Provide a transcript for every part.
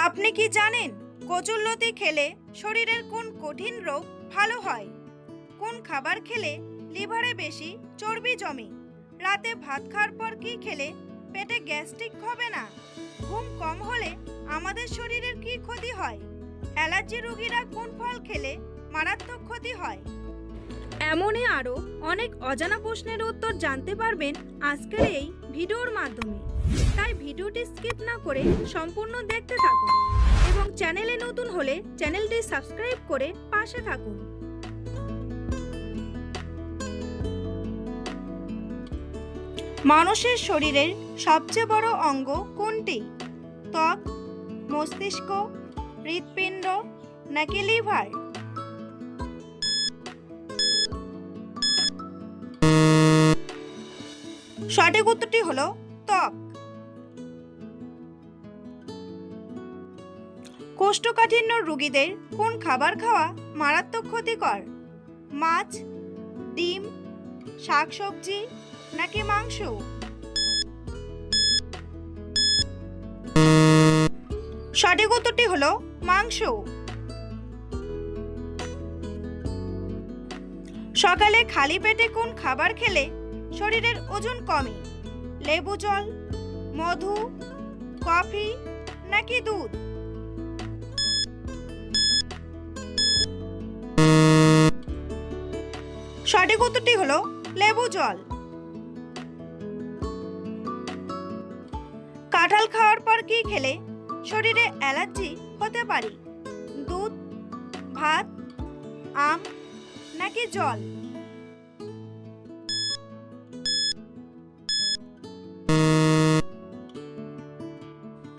আপনি কি জানেন কচুরলতি খেলে শরীরের কোন কঠিন রোগ ভালো হয়? কোন খাবার খেলে লিভারে বেশি চর্বি জমে? রাতে ভাত খাওয়ার পর কি খেলে পেটে গ্যাস্ট্রিক হবে না? ঘুম কম হলে আমাদের শরীরের কি ক্ষতি হয়? অ্যালার্জি রোগীরা কোন ফল খেলে মারাত্মক ক্ষতি হয়? এমনই আরও অনেক অজানা প্রশ্নের উত্তর জানতে পারবেন আজকের এই ভিডিওর মাধ্যমে। তাই ভিডিওটি স্কিপ না করে সম্পূর্ণ দেখতে থাকুন এবং চ্যানেলে নতুন হলে চ্যানেলটি সাবস্ক্রাইব করে পাশে থাকুন। মানুষের শরীরের সবচেয়ে বড় অঙ্গ কোনটি? ত্বক, মস্তিষ্ক, হৃৎপিণ্ড নাকি লিভার? সঠিক উত্তরটি হলো ত্বক। কোষ্ঠকাঠিন্য রোগীদের কোন খাবার খাওয়া মারাত্মক ক্ষতিকর? মাছ, ডিম, শাকসবজি নাকি মাংস? সঠিক উত্তরটি হলো মাংস। সকালে খালি পেটে কোন খাবার খেলে শরীরের ওজন কমে? লেবু জল, মধু, কফি নাকি দুধ? সঠিক উত্তরটি হলো লেবু জল। কাঁঠাল খাওয়ার পর কি খেলে শরীরে অ্যালার্জি হতে পারে? দুধ, ভাত, আম নাকি জল?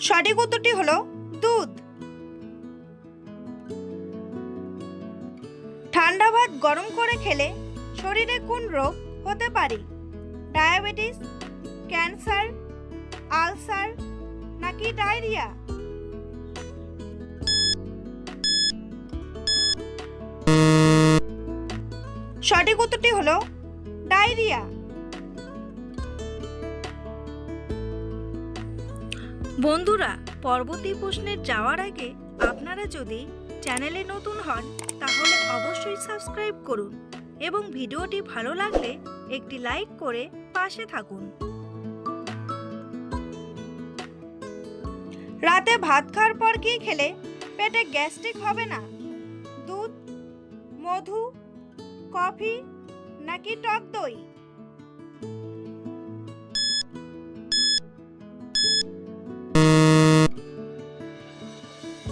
সঠিক উত্তরটি হলো দুধ। ঠান্ডা ভাত গরম করে খেলে শরীরে কোন রোগ হতে পারে? ডায়াবেটিস, ক্যান্সার, আলসার নাকি ডায়রিয়া? সঠিক উত্তরটি হলো ডায়রিয়া। বন্ধুরা, পরবর্তী প্রশ্নে যাওয়ার আগে আপনারা যদি চ্যানেলে নতুন হন তাহলে অবশ্যই সাবস্ক্রাইব করুন এবং ভিডিওটি ভালো লাগলে একটি লাইক করে পাশে থাকুন। রাতে ভাত খাওয়ার পর কি খেলে পেটে গ্যাস্ট্রিক হবে না? দুধ, মধু, কফি নাকি টক দই?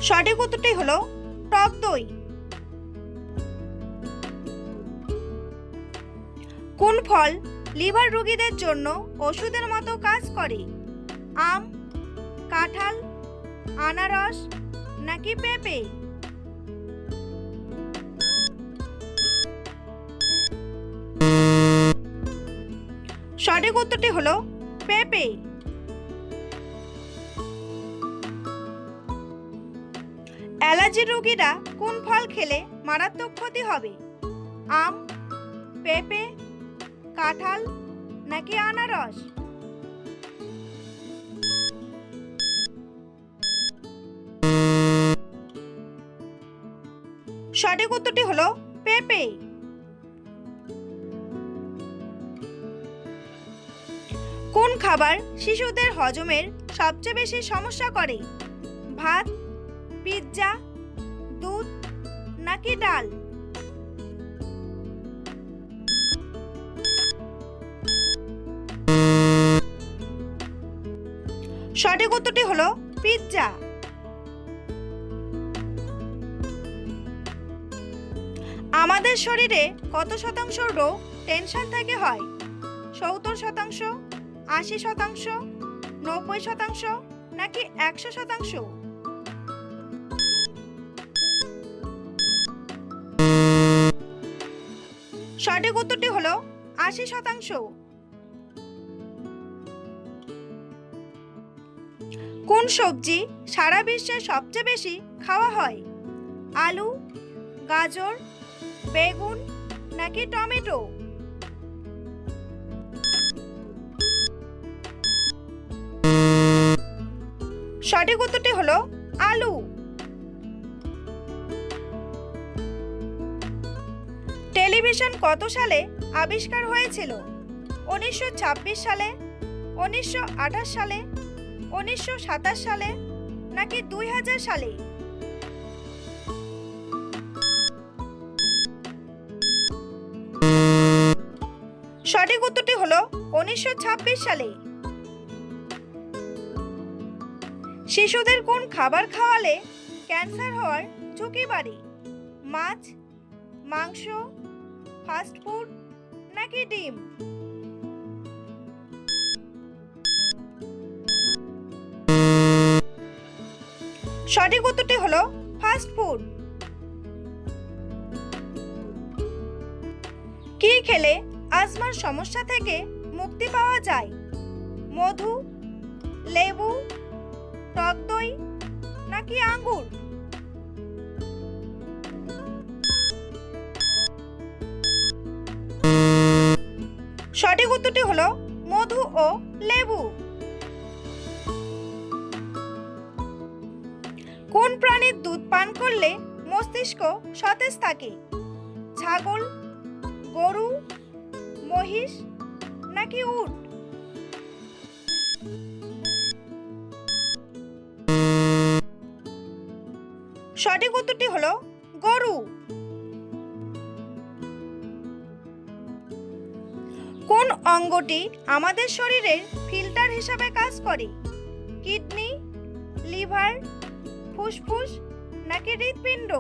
সঠিক উত্তরটি হলো টক দই। কোন ফল লিভার রোগীদের জন্য ওষুধের মতো কাজ করে? আম, কাঁঠাল, আনারস নাকি পেঁপে? সঠিক উত্তরটি হলো পেঁপে। অ্যালার্জি রোগীরা কোন ফল খেলে মারাত্মক ক্ষতি হবে? আম, পেঁপে, কাঁঠাল নাকি আনারস? সঠিক উত্তরটি হলো পেঁপে। কোন খাবার শিশুদের হজমের সবচেয়ে বেশি সমস্যা করে? ভাত, পিৎজা, দুধ নাকি ডাল? সঠিক উত্তরটি হলো পিৎজা। আমাদের শরীরে কত শতাংশ রোগ টেনশন থেকে হয়? 70%, 80%, 90% নাকি 100%? সঠিক উত্তরটি হলো 80%। কোন সবজি সারা বিশ্বে সবচেয়ে বেশি খাওয়া হয়? আলু, গাজর, বেগুন নাকি টমেটো? সঠিক উত্তরটি হলো আলু। টেলিভিশন কত সালে আবিষ্কার হয়েছিল? 1926 সালে, 1928 সালে, 1927 সালে নাকি 2000 সালে? সঠিক উত্তরটি হলো 1926 সালে। শিশুদের কোন খাবার খাওয়ালে ক্যান্সার হওয়ার ঝুঁকি বাড়ে? মাছ, মাংস, ফাস্ট ফুড নাকি ডিম? সঠিক উত্তরটি হলো ফাস্ট ফুড। কি খেলে আজমার সমস্যা থেকে মুক্তি পাওয়া যায়? মধু, লেবু, টক দই নাকি আঙ্গুর? সঠিক উত্তরটি হলো মধু ও লেবু। কোন প্রাণীর দুধ পান করলে মস্তিষ্ক সতেজ থাকে? ছাগল, গরু, মহিষ নাকি উট? সঠিক উত্তরটি হলো গরু। কোন অঙ্গটি আমাদের শরীরের ফিল্টার হিসাবে কাজ করে? কিডনি, লিভার, ফুসফুস নাকি হৃৎপিণ্ড?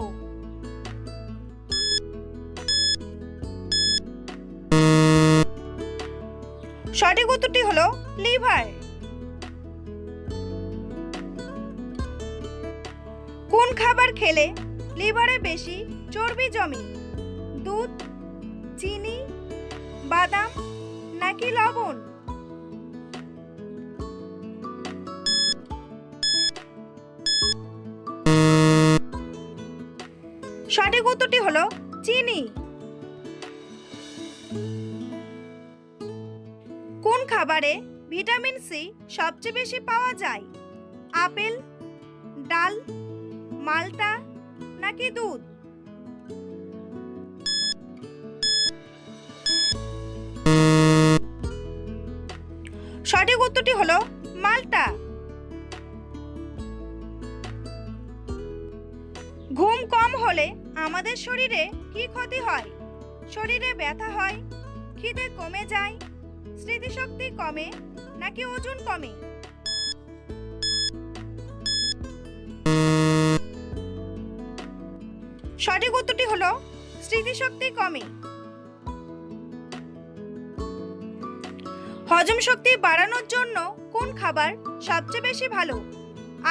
সঠিক উত্তরটি হলো লিভার। কোন খাবার খেলে লিভারে বেশি চর্বি জমে? দুধ, চিনি, বাদাম নাকি লবণ? সঠিক উত্তরটি হলো চিনি। কোন খাবারে ভিটামিন সি সবচেয়ে বেশি পাওয়া যায়? আপেল, ডাল, মাল্টা নাকি দুধ? সঠিক উত্তরটি হলো মাল্টা। ঘুম কম হলে আমাদের শরীরে কি ক্ষতি হয়? শরীরে ব্যথা হয়, খিদে কমে যায়, স্মৃতিশক্তি কমে নাকি ওজন কমে? সঠিক উত্তরটি হলো স্মৃতিশক্তি কমে। হজম শক্তি বাড়ানোর জন্য কোন খাবার সবচেয়ে বেশি ভালো?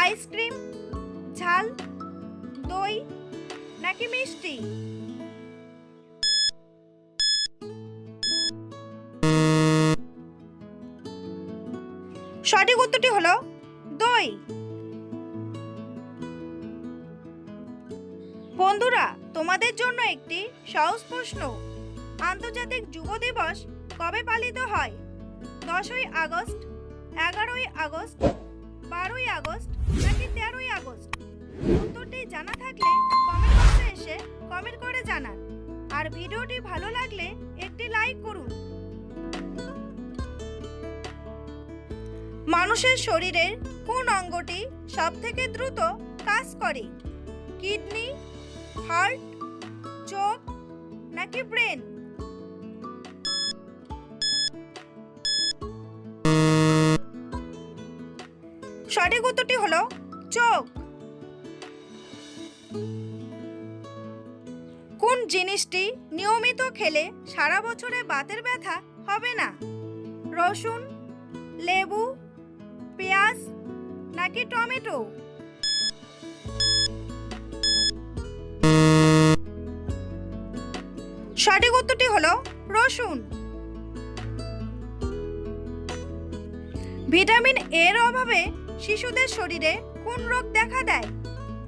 আইসক্রিম, ঝাল, দই নাকি মিষ্টি? সঠিক উত্তরটি হলো দই। বন্ধুরা, তোমাদের জন্য একটি সহজ প্রশ্ন। আন্তর্জাতিক যুব দিবস কবে পালিত হয়? 10ই আগস্ট, 11ই আগস্ট, 12ই আগস্ট নাকি 13ই আগস্ট? উত্তরটি জানা থাকলে কমেন্ট বক্সে এসে কমেন্ট করে জানান। আর ভিডিওটি ভালো লাগলে একটি লাইক করুন। মানুষের শরীরের কোন অঙ্গটি সবথেকে দ্রুত কাজ করে? কিডনি, হার্ট, চোখ নাকি ব্রেন? সঠিক উত্তরটি হলো চোখ। কোন জিনিসটি নিয়মিত খেলে সারা বছরে বাতের ব্যথা হবে না? রসুন, লেবু, পেঁয়াজ নাকি টমেটো? সঠিক উত্তরটি হলো রসুন। ভিটামিন এর অভাবে শিশুদের শরীরে কোন রোগ দেখা দেয়?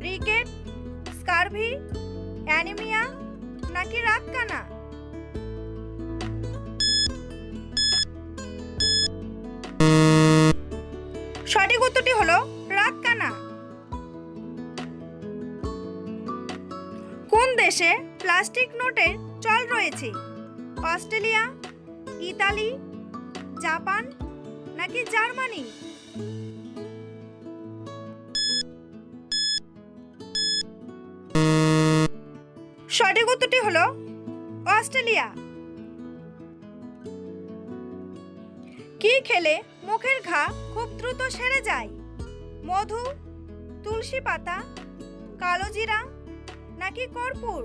রিকেট, স্কারভি, অ্যানিমিয়া নাকি রাতকানা? সঠিক উত্তরটি হলো রাতকানা। দেশে প্লাস্টিক নোটের চল রয়েছে? অস্ট্রেলিয়া, ইতালি, জাপান নাকি জার্মানি? সঠিক উত্তরটি হলো অস্ট্রেলিয়া। কি খেলে মুখের ঘা খুব দ্রুত সেরে যায়? মধু, তুলসী পাতা, কালোজিরা নাকি কর্পূর?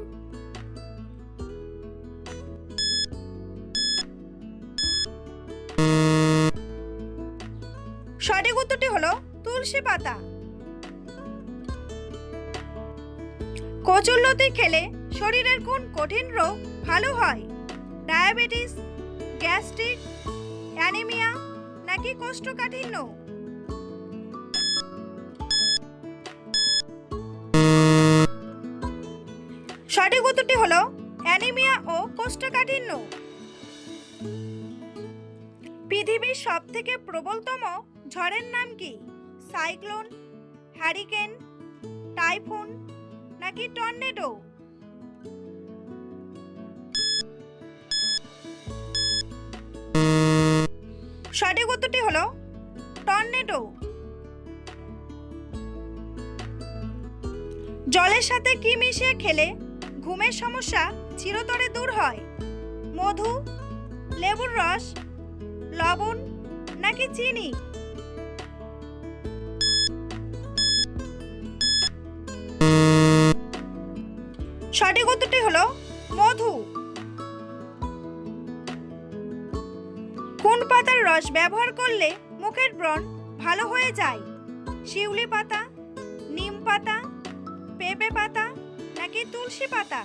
সঠিক উত্তরটি হলো তুলসী পাতা। কচুরলতি খেলে শরীরের কোন কঠিন রোগ ভালো হয়? ডায়াবেটিস, গ্যাস্ট্রিক, অ্যানিমিয়া নাকি কোষ্ঠকাঠিন্য? সঠিক উত্তরটি হলো অ্যানিমিয়া ও কোষ্ঠকাঠিন্য। পৃথিবীর সবথেকে প্রবলতম ঝড়ের নাম কি? সাইক্লোন, হ্যারিকেন, টাইফুন নাকি টর্নেডো? সঠিক উত্তরটি হলো টর্নেডো। জলের সাথে কি মিশিয়ে খেলে ঘুমের সমস্যা চিরতরে দূর হয়? মধু, লেবুর রস, লবণ নাকি চিনি? সঠিক উত্তরটি হলো মধু। কোন পাতার রস ব্যবহার করলে মুখের ব্রণ ভালো হয়ে যায়? শিউলি পাতা, নিম পাতা, পেঁপে পাতা নাকি তুলসী পাতা?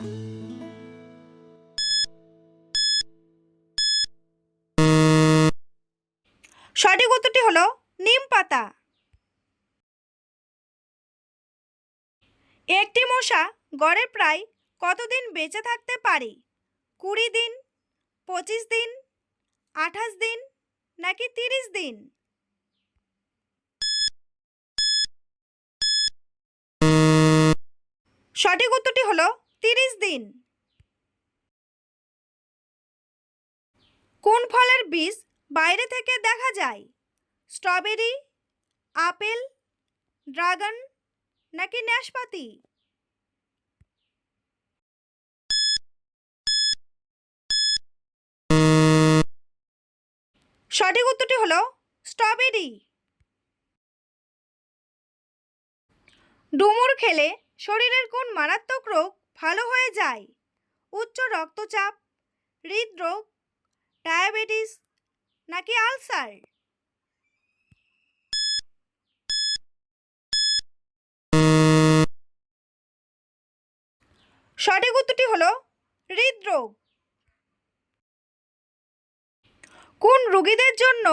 সঠিক উত্তরটি হলো নিম পাতা। একটি মশা গড়ে প্রায় কতদিন বেঁচে থাকতে পারে? 20 দিন, 25 দিন, 28 দিন নাকি 30 দিন? সঠিক উত্তরটি হলো 30 দিন। কোন ফলের বীজ বাইরে থেকে দেখা যায়? স্ট্রবেরি, আপেল, ড্রাগন নাকি নাশপাতি? সঠিক উত্তরটি হলো স্ট্রবেরি। ডুমুর খেলে শরীরের কোন মারাত্মক রোগ ভালো হয়ে যায়? উচ্চ রক্তচাপ, হৃদরোগ, ডায়াবেটিস নাকি আলসার? সঠিক উত্তরটি হলো হৃদরোগ। কোন রোগীদের জন্য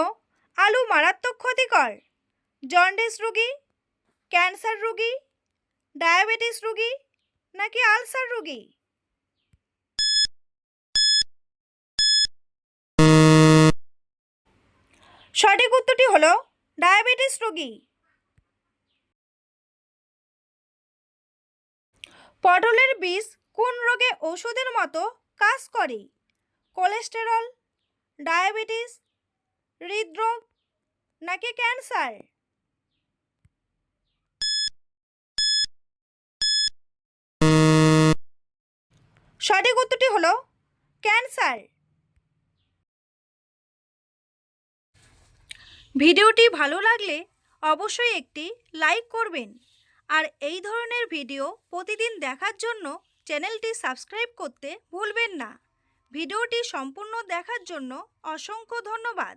আলু মারাত্মক ক্ষতিকর? জন্ডিস রোগী, ক্যান্সার রোগী, ডায়াবেটিস রোগী নাকি আলসার রোগী? সঠিক উত্তরটি হলো ডায়াবেটিস রোগী। পটলের বীজ কোন রোগে ওষুধের মতো কাজ করে? কোলেস্টেরল, ডায়াবেটিস, হৃদরোগ নাকি ক্যান্সার? সঠিক উত্তরটি হলো ক্যান্সার। ভিডিওটি ভালো লাগলে অবশ্যই একটি লাইক করবেন আর এই ধরনের ভিডিও প্রতিদিন দেখার জন্য চ্যানেলটি সাবস্ক্রাইব করতে ভুলবেন না। ভিডিওটি সম্পূর্ণ দেখার জন্য অসংখ্য ধন্যবাদ।